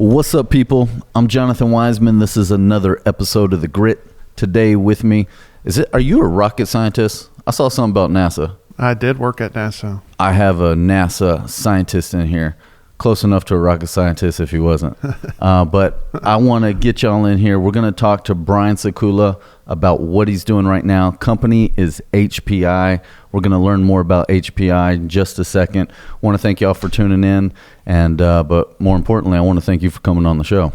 What's up, people? I'm Jonathan Wiseman. This is another episode of The Grit. Today with me, are you a rocket scientist? I saw something about NASA. I did work at NASA. I have a NASA scientist in here. Close enough to a rocket scientist if he wasn't. But I want to get y'all in here. We're going to talk to Brian Sekula about what he's doing right now. Company is HPI. We're going to learn more about HPI in just a second. Want to thank y'all for tuning in. And but more importantly, I want to thank you for coming on the show.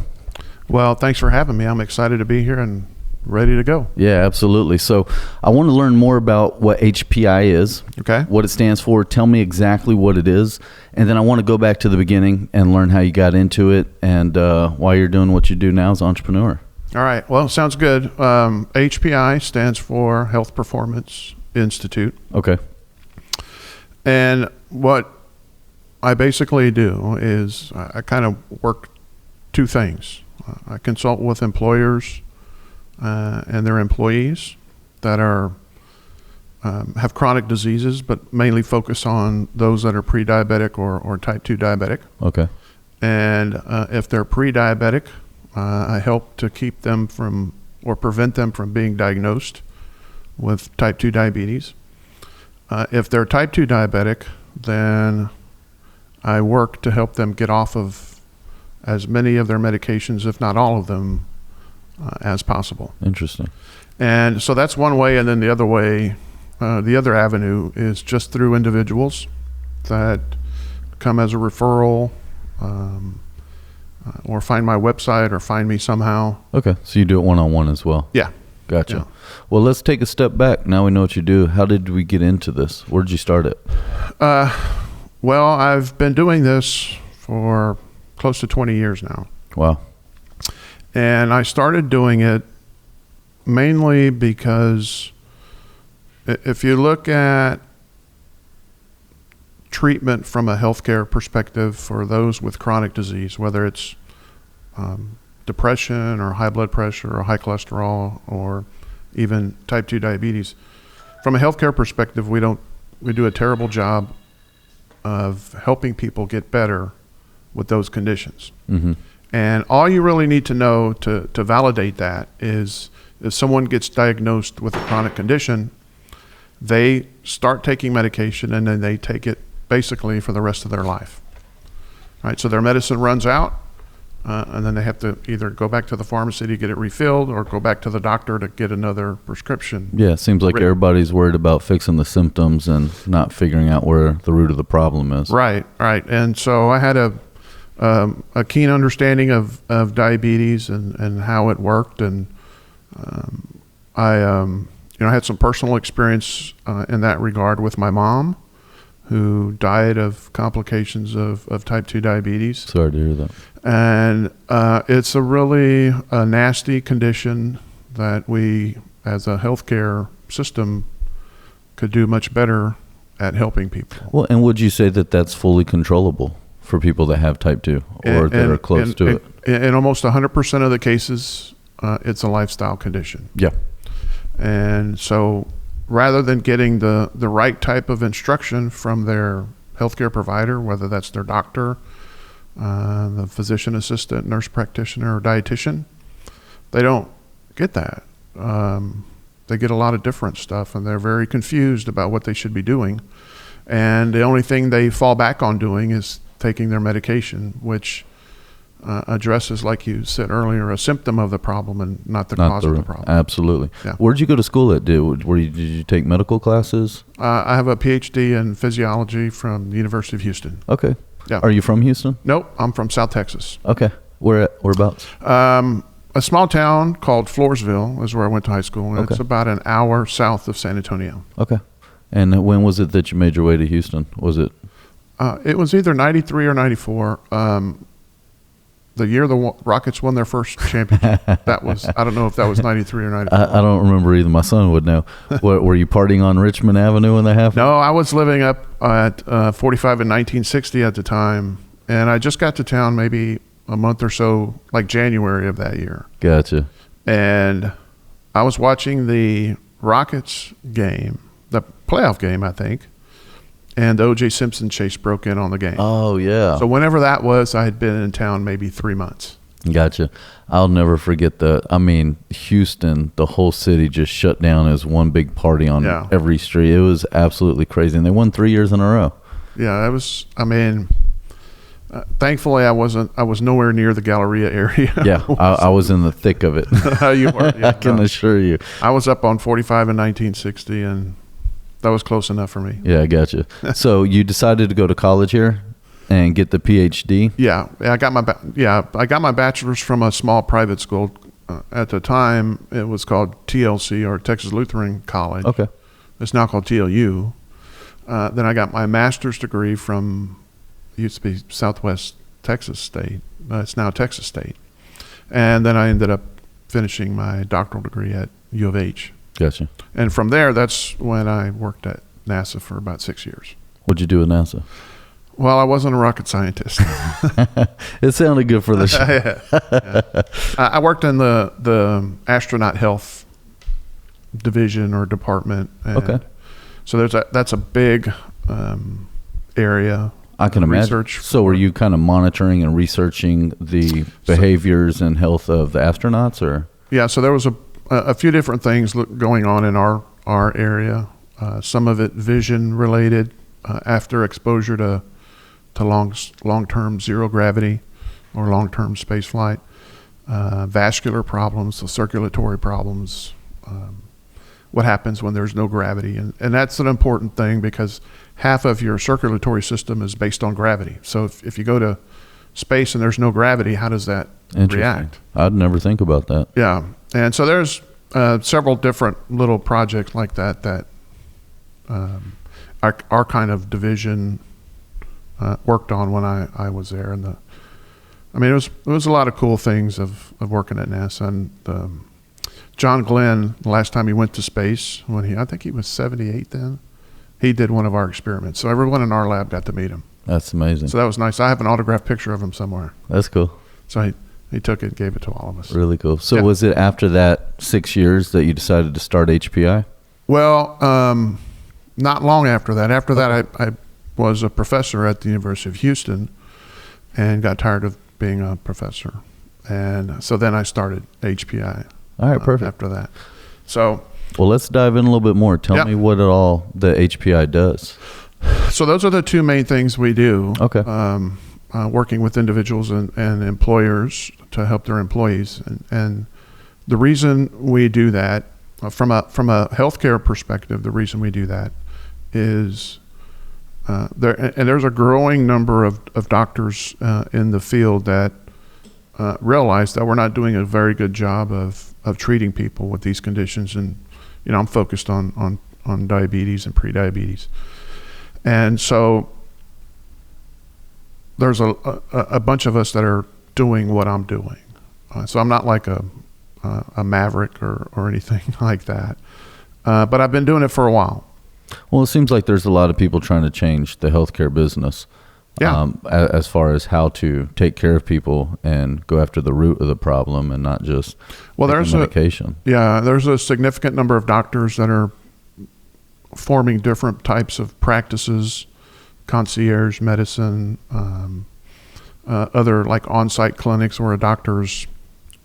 Well, thanks for having me. I'm excited to be here and ready to go. Yeah, absolutely. So I want to learn more about what HPI is, Okay. what it stands for. Tell me exactly what it is. And then I want to go back to the beginning and learn how you got into it and why you're doing what you do now as an entrepreneur. All right. Well, sounds good. HPI stands for Health Performance Institute. Okay. And what I basically do is I kind of work two things. I consult with employers and their employees that are have chronic diseases, but mainly focus on those that are pre-diabetic or type 2 diabetic. Okay. And if they're pre-diabetic, I help to keep them from or prevent them from being diagnosed with type 2 diabetes. If they're type 2 diabetic, then I work to help them get off of as many of their medications, if not all of them, as possible. Interesting. And so that's one way. And then the other way, the other avenue is just through individuals that come as a referral, or find my website or find me somehow. Okay. So you do it one-on-one as well. Yeah. Gotcha. Yeah. Well, let's take a step back. Now we know what you do. How did we get into this? Where did you start it? Well, I've been doing this for close to 20 years now. Wow. And I started doing it mainly because if you look at treatment from a healthcare perspective for those with chronic disease, whether it's depression or high blood pressure or high cholesterol or even type 2 diabetes, from a healthcare perspective, we do a terrible job of helping people get better with those conditions. Mm-hmm. And all you really need to know to validate that is if someone gets diagnosed with a chronic condition, they start taking medication and then they take it basically for the rest of their life. Right? So their medicine runs out, and then they have to either go back to the pharmacy to get it refilled or go back to the doctor to get another prescription. Yeah, it seems like everybody's worried about fixing the symptoms and not figuring out where the root of the problem is. Right. And so I had a keen understanding of diabetes and how it worked, and I had some personal experience in that regard with my mom, who died of complications of type 2 diabetes. Sorry to hear that. And it's a really nasty condition that we, as a healthcare system, could do much better at helping people. Well, and would you say that that's fully controllable for people that have type 2 or that are close to it? In almost 100% of the cases, it's a lifestyle condition. Yeah. And so rather than getting the right type of instruction from their healthcare provider, whether that's their doctor, the physician assistant, nurse practitioner, or dietitian, they don't get that. They get a lot of different stuff, and they're very confused about what they should be doing. And the only thing they fall back on doing is taking their medication, which addresses, like you said earlier, a symptom of the problem and not the cause of the problem. Absolutely. Yeah. Where'd you go to school at? Did you take medical classes? I have a PhD in physiology from the University of Houston. Okay. Yeah. Are you from Houston? Nope, I'm from South Texas. Okay. Whereabouts? A small town called Floresville is where I went to high school, and Okay. it's about an hour south of San Antonio. Okay. And when was it that you made your way to Houston? Was it? It was either 93 or 94. The year the Rockets won their first championship. I don't know if that was 93 or 94. I don't remember either. My son would know. Were you partying on Richmond Avenue when that happened? No, I was living up at 45 in 1960 at the time, and I just got to town maybe a month or so, like January of that year. Gotcha. And I was watching the Rockets game, the playoff game, I think, and the O.J. Simpson chase broke in on the game. Oh, yeah. So whenever that was, I had been in town maybe 3 months. Gotcha. I'll never forget Houston, the whole city just shut down as one big party on every street. It was absolutely crazy. And they won 3 years in a row. Yeah, it was, thankfully I was nowhere near the Galleria area. Yeah, I was in the thick of it. You were, yeah, I can assure you. I was up on 45 in 1960, and that was close enough for me. Yeah, I gotcha. So you decided to go to college here and get the PhD? Yeah, I got my bachelor's from a small private school. At the time, it was called TLC, or Texas Lutheran College. Okay. It's now called TLU. Then I got my master's degree from, it used to be Southwest Texas State. It's now Texas State. And then I ended up finishing my doctoral degree at U of H. Gotcha. And from there, that's when I worked at NASA for about 6 years. What'd you do at NASA? Well, I wasn't a rocket scientist. It sounded good for the show. Yeah. I worked in the astronaut health division or department. Okay. So that's a big area. I can imagine. Research. So were you kind of monitoring and researching the behaviors and health of the astronauts, or? Yeah, so there was a few different things going on in our area. Some of it vision related after exposure to long-term zero gravity or long-term space flight, vascular problems, so circulatory problems, what happens when there's no gravity. And that's an important thing because half of your circulatory system is based on gravity. So if you go to space and there's no gravity, how does that react? I'd never think about that. Yeah. And so there's several different little projects like that our kind of division worked on when I was there. And it was a lot of cool things of working at NASA. And John Glenn, the last time he went to space, I think he was 78 then, he did one of our experiments. So everyone in our lab got to meet him. That's amazing. So that was nice. I have an autographed picture of him somewhere. That's cool. So he took it and gave it to all of us. Really cool. So was it after that 6 years that you decided to start HPI? Well, not long after that. After that, I was a professor at the University of Houston and got tired of being a professor. And so then I started HPI. All right, perfect. After that. So, well, let's dive in a little bit more. Tell me what all the HPI does. So those are the two main things we do. Okay. Working with individuals and employers to help their employees. And the reason we do that, from a healthcare perspective, the reason we do that is there's a growing number of doctors in the field that realize that we're not doing a very good job of treating people with these conditions. And I'm focused on diabetes and prediabetes, and so there's a bunch of us that are doing what I'm doing. So I'm not like a maverick or anything like that, but I've been doing it for a while. Well, it seems like there's a lot of people trying to change the healthcare business. Yeah. As far as how to take care of people and go after the root of the problem and not just there's medication. There's a significant number of doctors that are forming different types of practices, concierge medicine, other like on-site clinics where a doctor's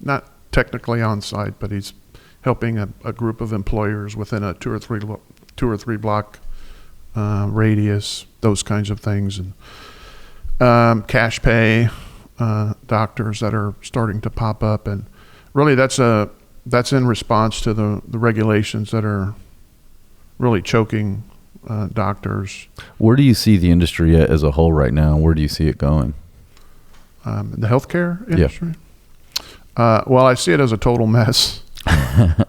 not technically on-site, but he's helping a group of employers within a two or three block radius, those kinds of things. And cash pay doctors that are starting to pop up, and really that's in response to the regulations that are really choking doctors. Where do you see the industry as a whole right now? Where do you see it going? The healthcare industry? Yeah. Well, I see it as a total mess,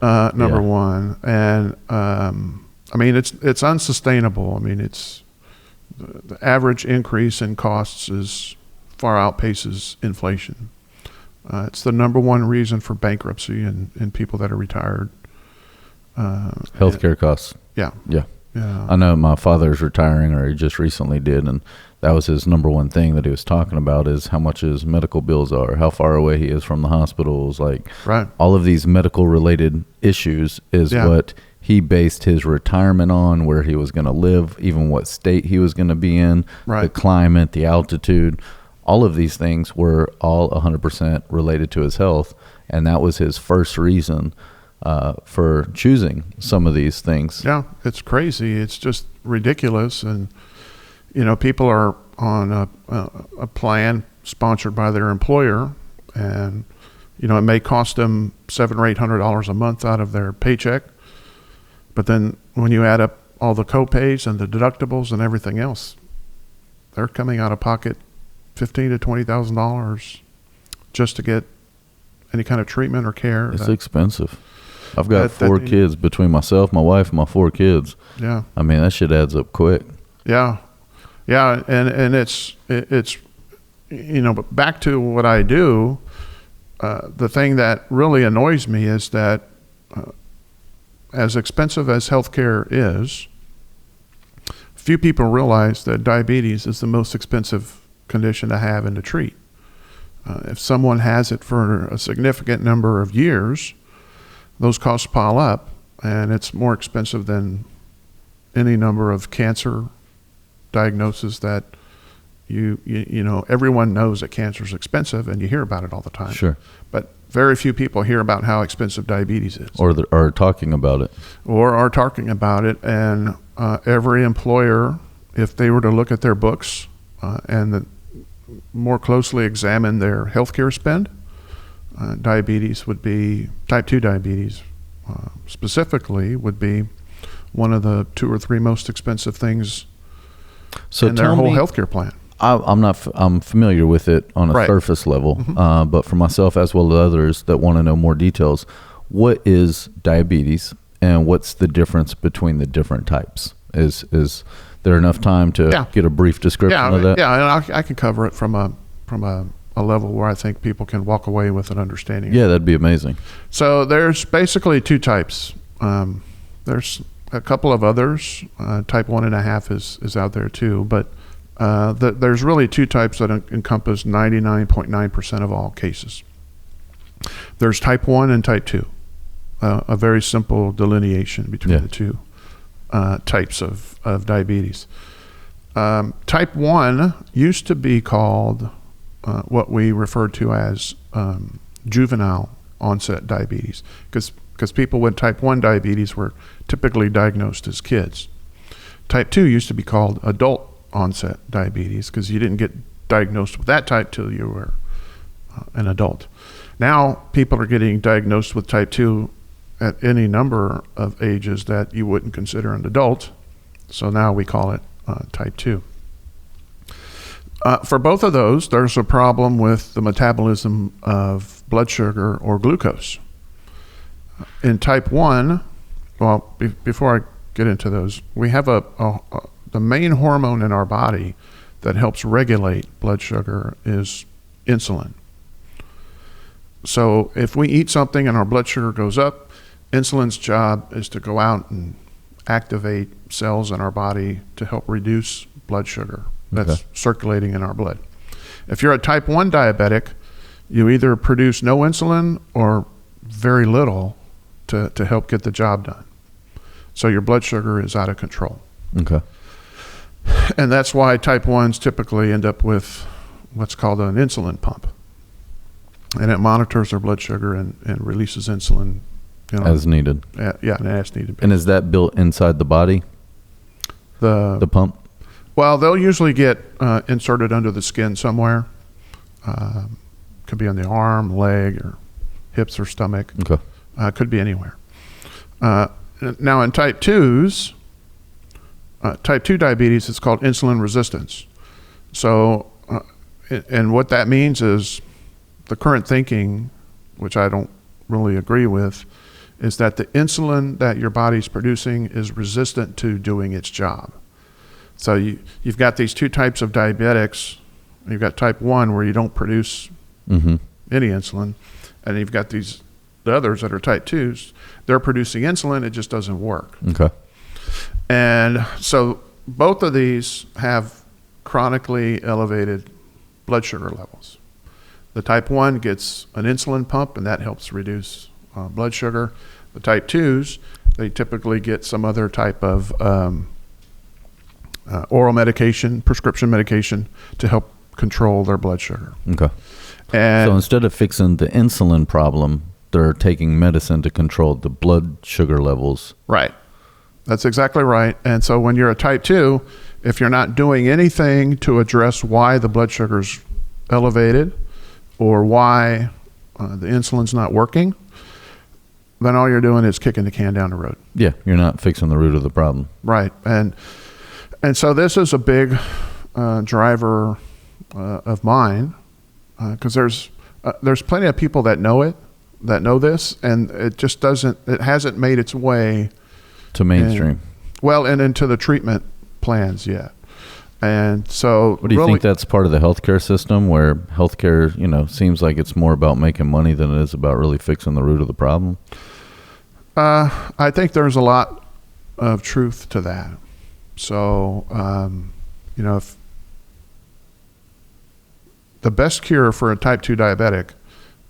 number one. And it's unsustainable. The average increase in costs far outpaces inflation. It's the number one reason for bankruptcy in people that are retired. Healthcare costs. Yeah. I know my father's retiring, or he just recently did, and that was his number one thing that he was talking about, is how much his medical bills are, how far away he is from the hospitals, like Right. all of these medical related issues is Yeah. what he based his retirement on, where he was going to live, even what state he was going to be in, Right. the climate, the altitude. All of these things were all 100% related to his health, and that was his first reason for choosing some of these things. Yeah, it's crazy. It's just ridiculous. And, people are on a plan sponsored by their employer, and, it may cost them $700 or $800 a month out of their paycheck. But then when you add up all the co-pays and the deductibles and everything else, they're coming out of pocket $15,000 to $20,000 just to get any kind of treatment or care. It's expensive. I've got four kids between myself, my wife, and my 4 kids. Yeah. I mean, that shit adds up quick. Yeah. Yeah. And it's, but back to what I do, the thing that really annoys me is that as expensive as healthcare is, few people realize that diabetes is the most expensive condition to have and to treat. If someone has it for a significant number of years, those costs pile up, and it's more expensive than any number of cancer diagnoses that everyone knows that cancer is expensive, and you hear about it all the time. Sure. But very few people hear about how expensive diabetes is. Or are talking about it. And every employer, if they were to look at their books and more closely examine their healthcare spend, diabetes would be, type 2 diabetes specifically, would be one of the 2 or 3 most expensive things in their whole healthcare plan. I'm familiar with it on a Right. surface level, but for myself as well as others that want to know more details, what is diabetes and what's the difference between the different types? Is there enough time to get a brief description of that? Yeah, and I can cover it from a level where I think people can walk away with an understanding. Yeah, that'd be amazing. So there's basically 2 types. There's a couple of others. Type 1.5 is out there too, but there's really 2 types that encompass 99.9% of all cases. There's type 1 and type 2, a very simple delineation between the 2 types of diabetes. Type 1 used to be called what we refer to as juvenile onset diabetes, because people with type 1 diabetes were typically diagnosed as kids. Type 2 used to be called adult onset diabetes, because you didn't get diagnosed with that type till you were an adult. Now people are getting diagnosed with type 2 at any number of ages that you wouldn't consider an adult. So now we call it type 2. For both of those, there's a problem with the metabolism of blood sugar or glucose. In type 1, before I get into those, we have the main hormone in our body that helps regulate blood sugar is insulin. So if we eat something and our blood sugar goes up, insulin's job is to go out and activate cells in our body to help reduce blood sugar that's circulating in our blood. If you're a type 1 diabetic, you either produce no insulin or very little to help get the job done. So your blood sugar is out of control. Okay. And that's why type 1s typically end up with what's called an insulin pump. And it monitors their blood sugar and releases insulin as needed. And as needed. And is that built inside the body? The pump? Well, they'll usually get inserted under the skin somewhere. Could be on the arm, leg, or hips or stomach. Okay. Could be anywhere. Now in type 2s, type 2 diabetes is called insulin resistance. So, and what that means is the current thinking, which I don't really agree with, is that the insulin that your body's producing is resistant to doing its job. So you've got these 2 types of diabetics. You've got type 1 where you don't produce any insulin, and you've got the others that are type 2s. They're producing insulin, it just doesn't work. Okay. And so both of these have chronically elevated blood sugar levels. The type 1 gets an insulin pump, and that helps reduce blood sugar. The type 2s, they typically get some other type of oral medication, prescription medication, to help control their blood sugar. Okay. And So instead of fixing the insulin problem, they're taking medicine to control the blood sugar levels. right. That's exactly right. And so when you're a type 2, if you're not doing anything to address why the blood sugar's elevated or why the insulin's not working, then all you're doing is kicking the can down the road. Yeah, you're not fixing the root of the problem. Right. And so this is a big driver of mine, because there's plenty of people that know this, and it hasn't made its way To mainstream. and into the treatment plans yet. And so What do you think that's part of the healthcare system, where healthcare, seems like it's more about making money than it is about really fixing the root of the problem? I think there's a lot of truth to that. So, if the best cure for a type 2 diabetic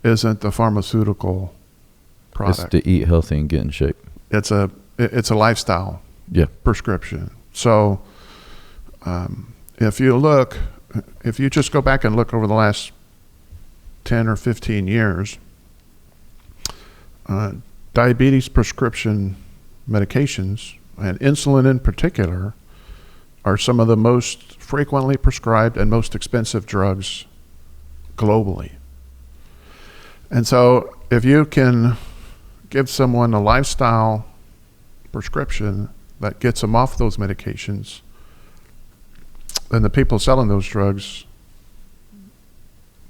isn't the pharmaceutical product. It's to eat healthy and get in shape. It's a lifestyle Yeah. prescription. So, if you just go back and look over the last 10 or 15 years, diabetes prescription medications, and insulin in particular, are some of the most frequently prescribed and most expensive drugs globally. And so if you can give someone a lifestyle prescription that gets them off those medications, then the people selling those drugs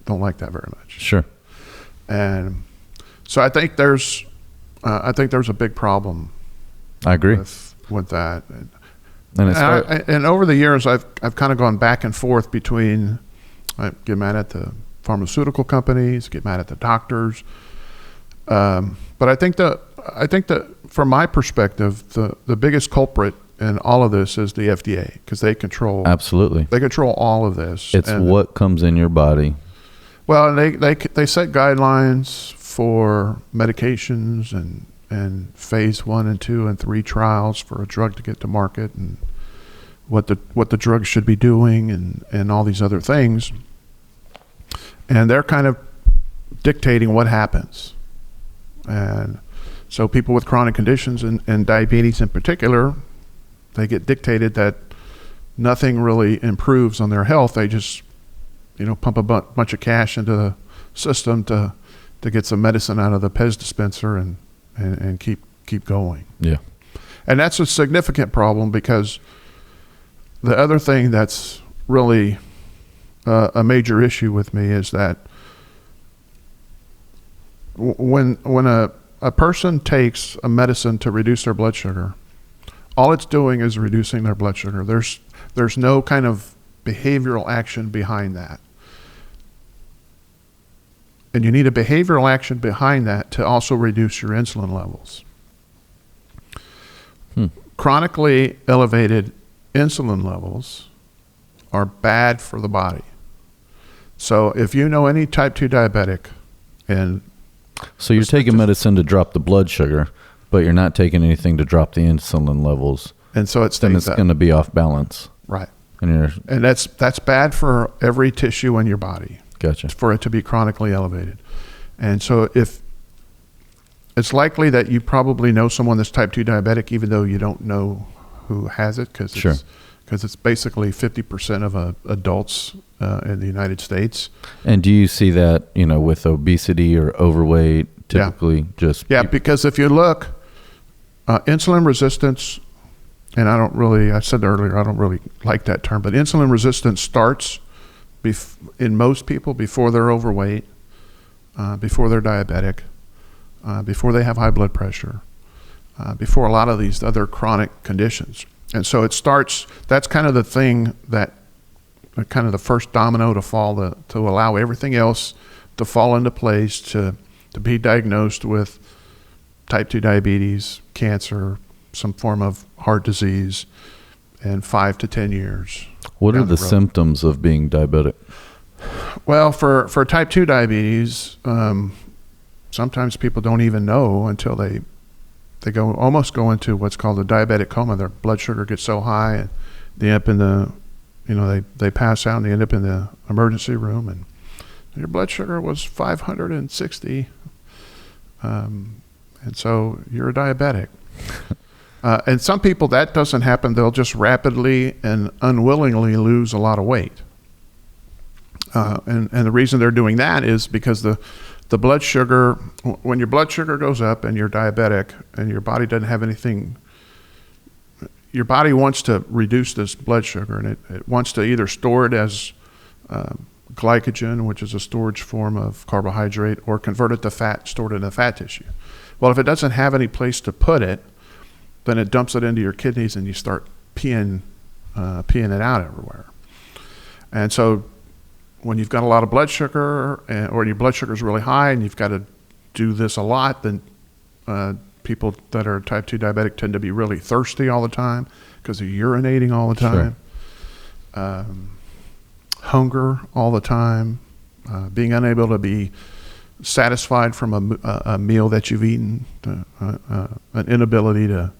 don't like that very much. Sure. And so I think there's a big problem I agree. with that. And over the years, I've kind of gone back and forth between, I get mad at the pharmaceutical companies, get mad at the doctors, but I think that from my perspective, the biggest culprit in all of this is the FDA, because they control absolutely. they control all of this. It's what comes in your body. Well, they set guidelines for medications and phase 1 and 2 and 3 trials for a drug to get to market, and what the drug should be doing, and all these other things. And they're kind of dictating what happens. And so people with chronic conditions and diabetes in particular, they get dictated that nothing really improves on their health. They just, pump a bunch of cash into the system to get some medicine out of the Pez dispenser and keep going. Yeah. And that's a significant problem, because the other thing that's really a major issue with me is that when a person takes a medicine to reduce their blood sugar, all it's doing is reducing their blood sugar. There's no kind of behavioral action behind that. And you need a behavioral action behind that to also reduce your insulin levels. Chronically elevated insulin levels are bad for the body. So if you know any type 2 diabetic, and So you're taking medicine to drop the blood sugar, but you're not taking anything to drop the insulin levels. and so it Then stays it's that. going to be off balance. Right. And that's bad for every tissue in your body, gotcha. for it to be chronically elevated. And so if it's likely that you probably know someone that's type 2 diabetic, even though you don't know who has it, because Sure. it's basically 50% of adults in the United States. And do you see that, with obesity or overweight, typically just Yeah, because if you look, insulin resistance, and I said earlier, I don't really like that term, but insulin resistance starts in most people before they're overweight, before they're diabetic, before they have high blood pressure, before a lot of these other chronic conditions. And so it starts, that's kind of the thing that, kind of the first domino to fall, to allow everything else to fall into place, to be diagnosed with type 2 diabetes, cancer, some form of heart disease, in 5 to 10 years. What are down the road. symptoms of being diabetic? Well, for type 2 diabetes, sometimes people don't even know until they almost go into what's called a diabetic coma. Their blood sugar gets so high and they end up in the, they pass out and they end up in the emergency room and your blood sugar was 560. And so you're a diabetic. And some people, that doesn't happen. They'll just rapidly and unwillingly lose a lot of weight. And the reason they're doing that is because the blood sugar, when your blood sugar goes up and you're diabetic and your body doesn't have anything, your body wants to reduce this blood sugar, and it wants to either store it as glycogen, which is a storage form of carbohydrate, or convert it to fat, stored in the fat tissue. Well, if it doesn't have any place to put it, then it dumps it into your kidneys and you start peeing it out everywhere. And so when you've got a lot of blood sugar, or your blood sugar is really high and you've got to do this a lot, then people that are type 2 diabetic tend to be really thirsty all the time because they're urinating all the time. Sure. Hunger all the time, being unable to be satisfied from a meal that you've eaten, an inability to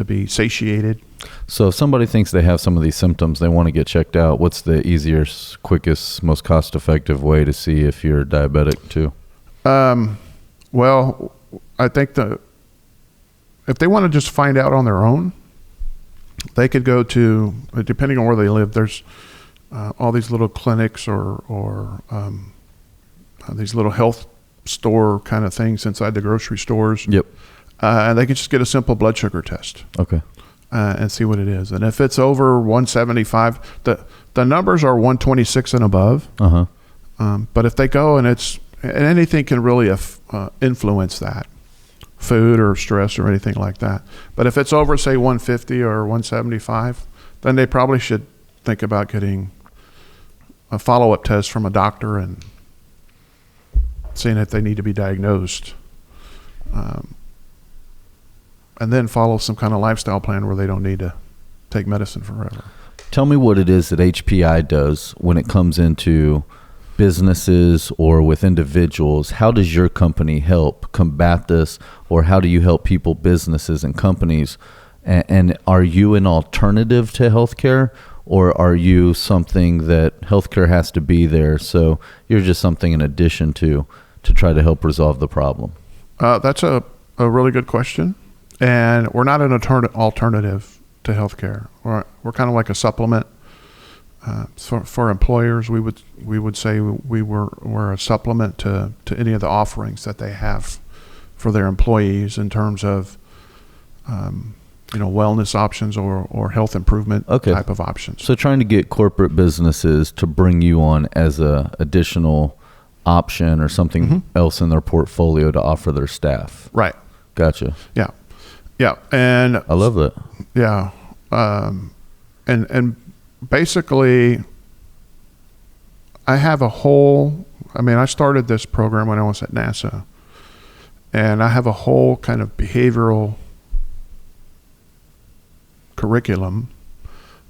be satiated. So if somebody thinks they have some of these symptoms, they want to get checked out, what's the easiest, quickest, most cost-effective way to see if you're diabetic too? Well, I think if they want to just find out on their own, they could go to, depending on where they live, there's all these little clinics or these little health store kind of things inside the grocery stores. Yep. And they can just get a simple blood sugar test. Okay. And see what it is. And if it's over 175, the numbers are 126 and above. Uh-huh. But if they go and anything can really influence that, food or stress or anything like that. But if it's over, say, 150 or 175, then they probably should think about getting a follow-up test from a doctor and seeing if they need to be diagnosed. And then follow some kind of lifestyle plan where they don't need to take medicine forever. Tell me what it is that HPI does when it comes into businesses or with individuals. How does your company help combat this, or how do you help people, businesses and companies? And are you an alternative to healthcare, or are you something that healthcare has to be there, so you're just something in addition to try to help resolve the problem? That's a really good question. And we're not an alternative to healthcare. We're kind of like a supplement. For employers, we would say we're a supplement to any of the offerings that they have for their employees in terms of wellness options or health improvement type of options. So trying to get corporate businesses to bring you on as a additional option or something else in their portfolio to offer their staff. Right. Gotcha. Yeah. Yeah. And I love that. Yeah. And basically I started this program when I was at NASA, and I have a whole kind of behavioral curriculum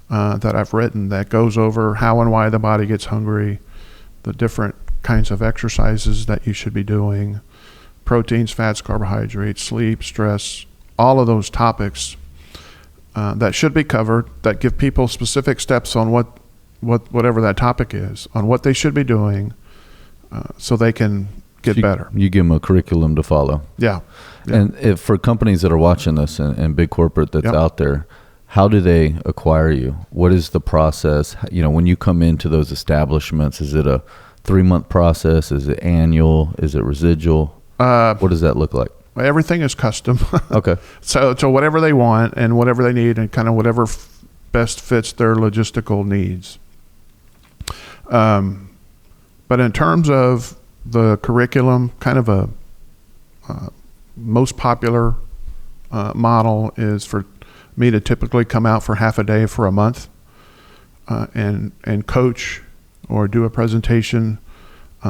that I've written that goes over how and why the body gets hungry, the different kinds of exercises that you should be doing, proteins, fats, carbohydrates, sleep, stress, all of those topics that should be covered, that give people specific steps on whatever that topic is, on what they should be doing so they can get better. You give them a curriculum to follow. Yeah. And for companies that are watching this and big corporate that's out there, how do they acquire you? What is the process? When you come into those establishments, is it a 3-month process? Is it annual? Is it residual? What does that look like? Everything is custom. Okay. So whatever they want and whatever they need and kind of whatever best fits their logistical needs. But in terms of the curriculum, kind of a most popular model is for me to typically come out for half a day for a month and coach or do a presentation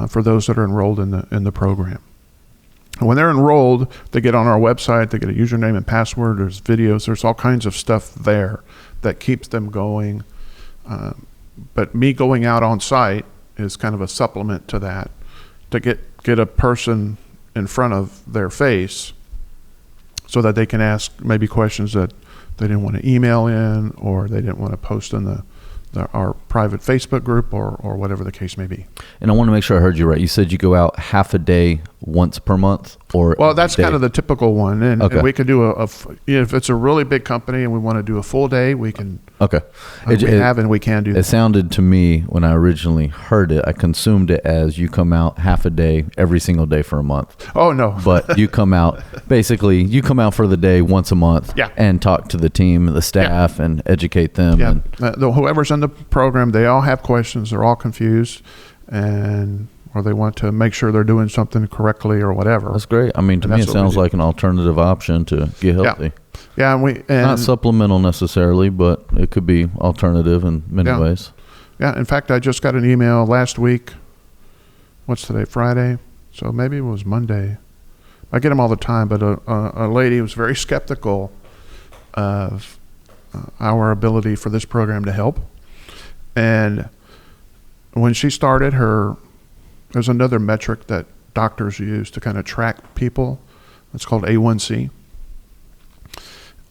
for those that are enrolled in the program. And when they're enrolled, they get on our website, they get a username and password, there's videos, there's all kinds of stuff there that keeps them going. But me going out on site is kind of a supplement to that, to get a person in front of their face so that they can ask maybe questions that they didn't want to email in, or they didn't want to post in our private Facebook group, or whatever the case may be. And I want to make sure I heard you right. You said you go out half a day once per month, or well, that's kind of the typical one. And, okay. And we could do if it's a really big company and we want to do a full day, we can. Okay. We can do that. It sounded to me, when I originally heard it, I consumed it as you come out half a day every single day for a month. Oh, no. But you come out, basically, you come out for the day once a month, yeah, and talk to the team, the staff, and educate them. Yeah. And whoever's in the program, they all have questions. They're all confused, or they want to make sure they're doing something correctly or whatever. That's great. I mean, to me, it sounds like an alternative option to get healthy. Yeah, and not supplemental necessarily, but it could be alternative in many ways. Yeah, in fact, I just got an email last week. What's today? Friday? So maybe it was Monday. I get them all the time, but a lady was very skeptical of our ability for this program to help. And when she started there's another metric that doctors use to kind of track people. It's called A1C.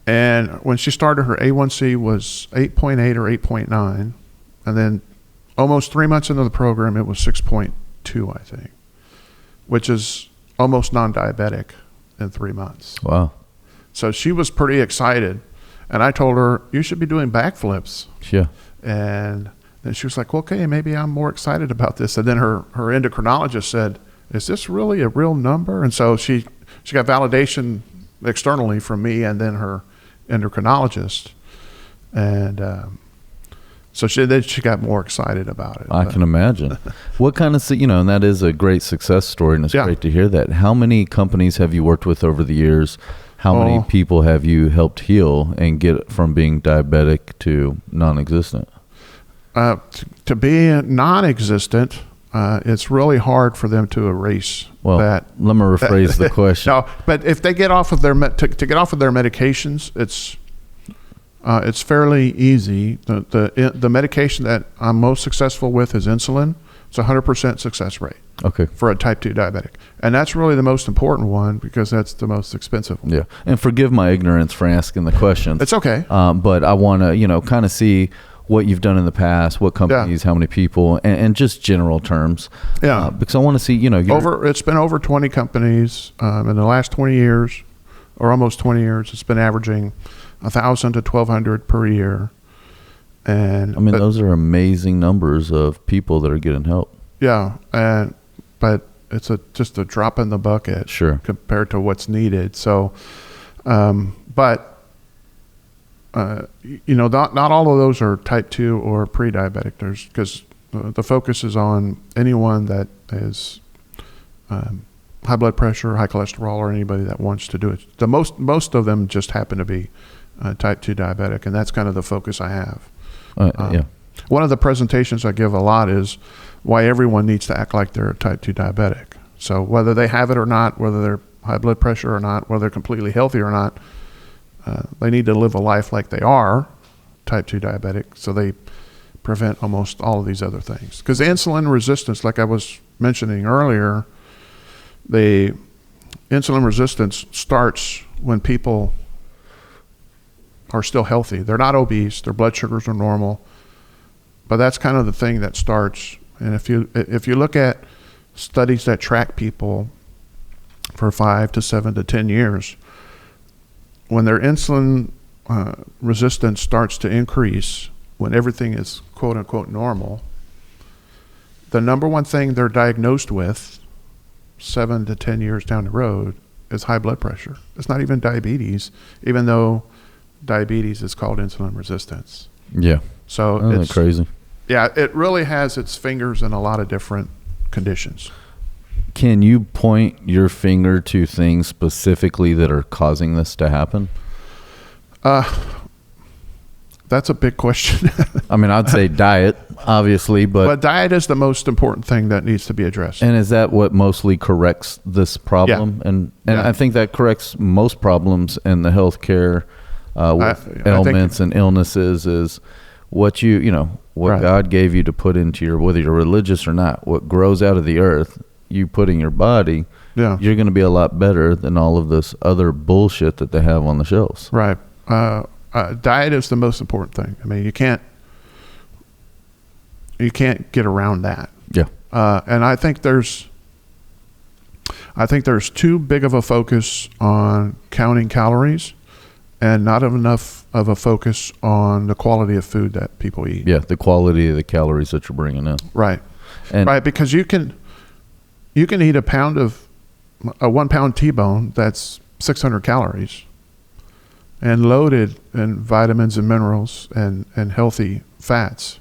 And when she started, her A1C was 8.8 or 8.9. And then almost 3 months into the program, it was 6.2, I think, which is almost non-diabetic in 3 months. Wow. So she was pretty excited. And I told her, you should be doing backflips. Yeah. And then she was like, well, okay, maybe I'm more excited about this. And then her endocrinologist said, is this really a real number? And so she got validation externally from me and then her endocrinologist. And so she got more excited about it. I can imagine. What kind of, and that is a great success story, and it's great to hear that. How many companies have you worked with over the years? How many people have you helped heal and get from being diabetic to non-existent? To be non-existent, it's really hard for them to erase that. Let me rephrase the question. No, but if they get off of their to get off of their medications, it's fairly easy. The medication that I'm most successful with is insulin. It's 100% success rate. Okay. For a type 2 diabetic. And that's really the most important one because that's the most expensive one. Yeah. And forgive my ignorance for asking the questions. It's okay. But I want to, kind of see what you've done in the past, what companies, how many people, and just general terms. Yeah. Because I want to see, it's been over 20 companies in the last 20 years, or almost 20 years. It's been averaging 1,000 to 1,200 per year. And those are amazing numbers of people that are getting help. Yeah. But it's just a drop in the bucket, sure, compared to what's needed. So, not all of those are type 2 or pre-diabetic. Because the focus is on anyone that is high blood pressure, high cholesterol, or anybody that wants to do it. The most of them just happen to be type 2 diabetic, and that's kind of the focus I have. One of the presentations I give a lot is why everyone needs to act like they're a type 2 diabetic. So whether they have it or not, whether they're high blood pressure or not, whether they're completely healthy or not, they need to live a life like they are type 2 diabetic, so they prevent almost all of these other things. Because insulin resistance, like I was mentioning earlier, the insulin resistance starts when people are still healthy. They're not obese, their blood sugars are normal, but that's kind of the thing that starts. And if you look at studies that track people for 5 to 7 to 10 years, when their insulin resistance starts to increase, when everything is quote unquote normal, the number one thing they're diagnosed with 7 to 10 years down the road is high blood pressure. It's not even diabetes, even though diabetes is called insulin resistance. Yeah. So it's crazy. Yeah, it really has its fingers in a lot of different conditions. Can you point your finger to things specifically that are causing this to happen? That's a big question. I'd say diet, obviously, but diet is the most important thing that needs to be addressed. And is that what mostly corrects this problem? Yeah. And I think that corrects most problems in the healthcare with I ailments and illnesses is what what Right. God gave you to put into your, whether you're religious or not, what grows out of the earth, you put in your body, Yeah. you're going to be a lot better than all of this other bullshit that they have on the shelves. Right. Diet is the most important thing. I mean, you can't get around that. Yeah. And I think there's too big of a focus on counting calories and not enough of a focus on the quality of food that people eat. Yeah, the quality of the calories that you're bringing in. Right. And Right, because you can eat a 1 pound T-bone that's 600 calories and loaded in vitamins and minerals and healthy fats.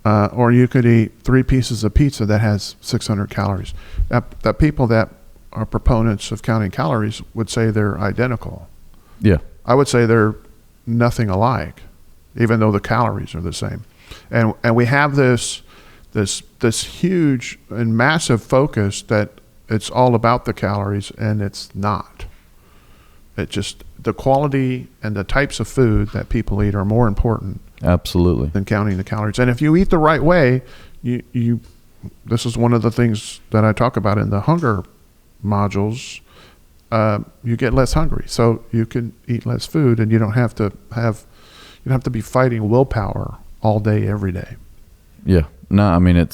Or you could eat 3 pieces of pizza that has 600 calories. That people that are proponents of counting calories would say they're identical. yeah, I would say they're nothing alike, even though the calories are the same. And we have this huge and massive focus that it's all about the calories, and it's not. It just, the quality and the types of food that people eat are more important absolutely. than counting the calories. And if you eat the right way, you this is one of the things that I talk about in the hunger modules. You get less hungry, so you can eat less food, and you don't have to be fighting willpower all day, every day. Yeah. No, I mean,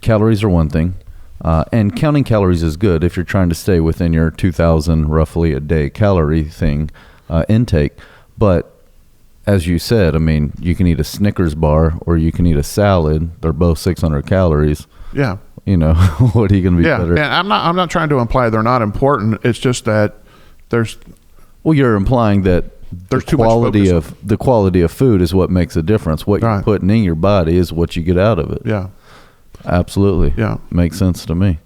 calories are one thing. And counting calories is good if you're trying to stay within your 2,000 roughly a day calorie thing intake. But as you said, I mean, you can eat a Snickers bar or you can eat a salad. They're both 600 calories. Yeah. What are you going to be better? Yeah. And I'm not trying to imply they're not important. It's just that Well, you're implying that there's too much focus the quality of food is what makes a difference. What you're Right. putting in your body is what you get out of it. Yeah. Absolutely. Yeah. Makes sense to me.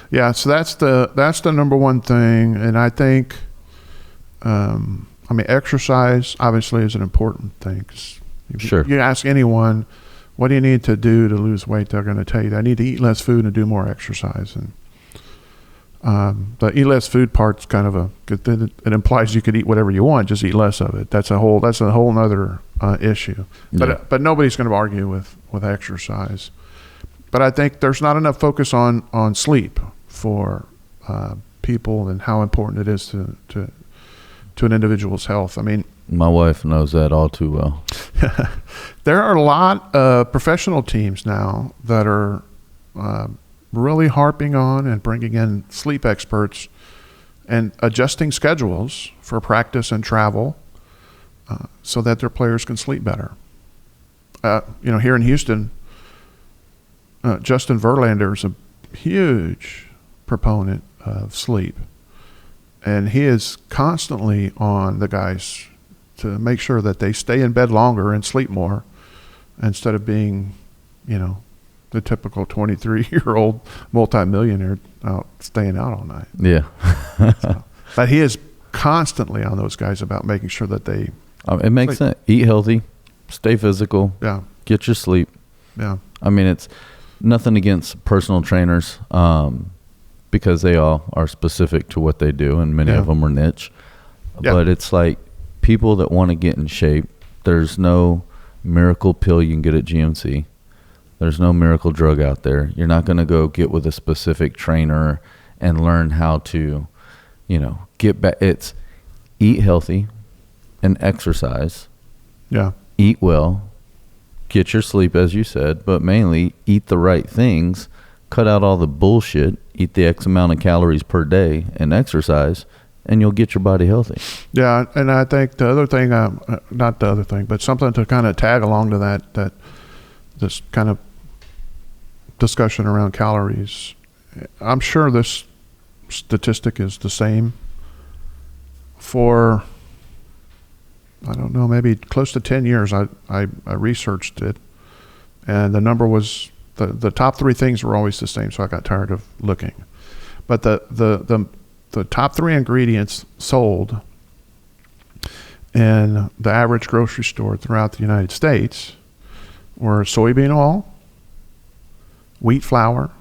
Yeah. So that's the number one thing. And I think, exercise obviously is an important thing. 'Cause Sure. You ask anyone, what do you need to do to lose weight? They're going to tell you, I need to eat less food and do more exercise. And the eat less food part's kind of a good thing. It implies you could eat whatever you want, just eat less of it. That's a whole nother issue. Yeah. But nobody's going to argue with exercise. But I think there's not enough focus on sleep for people and how important it is to an individual's health. I mean, My wife knows that all too well. there are a lot of professional teams now that are really harping on and bringing in sleep experts and adjusting schedules for practice and travel so that their players can sleep better. Here in Houston, Justin Verlander is a huge proponent of sleep, and he is constantly on the guys to make sure that they stay in bed longer and sleep more instead of being, the typical 23-year-old multimillionaire out staying out all night. Yeah. But he is constantly on those guys about making sure that they, It makes sense. Eat healthy, stay physical, yeah, get your sleep. yeah, I mean, it's nothing against personal trainers because they all are specific to what they do, and many Yeah. of them are niche. Yeah. But it's like people that want to get in shape, there's no miracle pill you can get at GMC. There's no miracle drug out there. You're not going to go get with a specific trainer and learn how to, get back. It's eat healthy and exercise, yeah, eat well, get your sleep, as you said, but mainly eat the right things, cut out all the bullshit, eat the X amount of calories per day, and exercise, and you'll get your body healthy. yeah. And I think the other thing, not the other thing, but something to kind of tag along to that this kind of discussion around calories. I'm sure this statistic is the same for, I don't know, maybe close to 10 years. I researched it, and the number was the top 3 things were always the same, so I got tired of looking. But the top 3 ingredients sold in the average grocery store throughout the United States were soybean oil, wheat flour,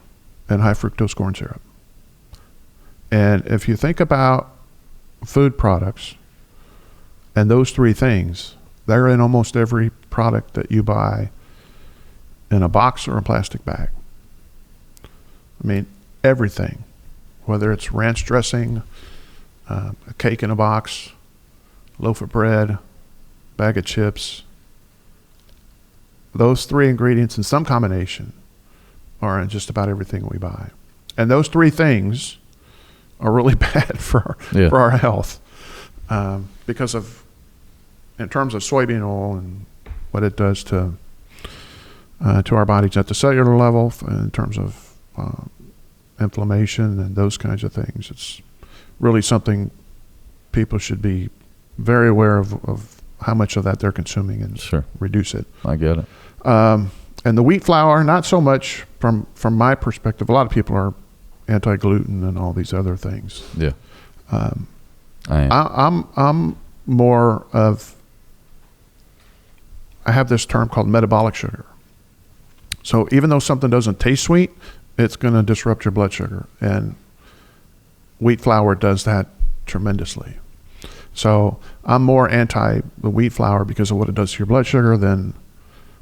and high fructose corn syrup. And if you think about food products And those three things, they're in almost every product that you buy in a box or a plastic bag. I mean, everything, whether it's ranch dressing, a cake in a box, loaf of bread, bag of chips, those three ingredients in some combination are in just about everything we buy. And those three things are really bad for our health because of, in terms of soybean oil and what it does to our bodies at the cellular level, in terms of inflammation and those kinds of things. It's really something people should be very aware of how much of that they're consuming and reduce it. I get it. And the wheat flour, not so much from my perspective. A lot of people are anti-gluten and all these other things. Yeah. I'm more of, I have this term called metabolic sugar. So even though something doesn't taste sweet, it's going to disrupt your blood sugar. And wheat flour does that tremendously. So I'm more anti the wheat flour because of what it does to your blood sugar than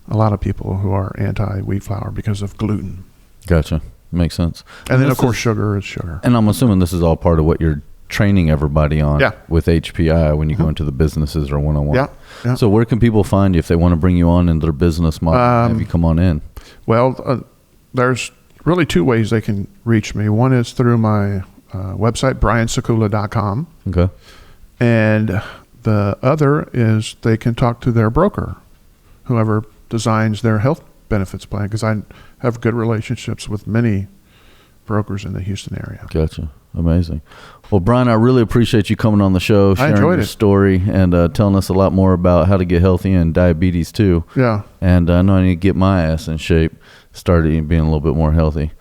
a lot of people who are anti wheat flour because of gluten. Gotcha. Makes sense. And then, of course, sugar is sugar. And I'm assuming this is all part of what you're training everybody on with HPI when you go into the businesses or one-on-one. Yeah. So where can people find you if they want to bring you on into their business model? Have you come on in? Well, there's really two ways they can reach me. One is through my website, briansekula.com. Okay. And the other is they can talk to their broker, whoever designs their health benefits plan, because I have good relationships with many brokers in the Houston area. Gotcha. Amazing. Well, Brian, I really appreciate you coming on the show, sharing your story, and telling us a lot more about how to get healthy and diabetes too. Yeah. And I know I need to get my ass in shape, start being a little bit more healthy.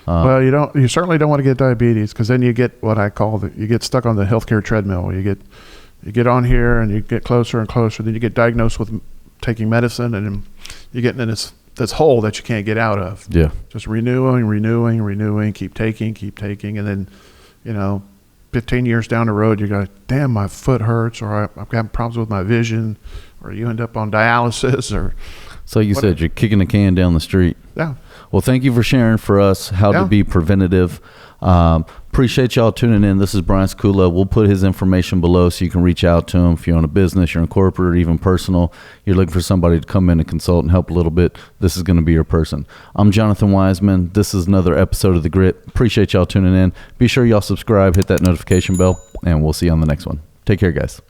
Well, you certainly don't want to get diabetes, because then you get what I call you get stuck on the healthcare treadmill. You get on here and you get closer and closer. Then you get diagnosed with taking medicine, and then you get in this hole that you can't get out of. Yeah. Just renewing, keep taking, and then 15 years down the road, you go, damn, my foot hurts, or I've got problems with my vision, or you end up on dialysis, or. So you said you're kicking the can down the street. Yeah. Well, thank you for sharing for us how to be preventative. Appreciate y'all tuning in. This is Brian Sekula. We'll put his information below so you can reach out to him if you own a business, you're in corporate, or even personal. You're looking for somebody to come in and consult and help a little bit. This is going to be your person. I'm Jonathan Wiseman. This is another episode of The Grit. Appreciate y'all tuning in. Be sure y'all subscribe, hit that notification bell, and we'll see you on the next one. Take care, guys.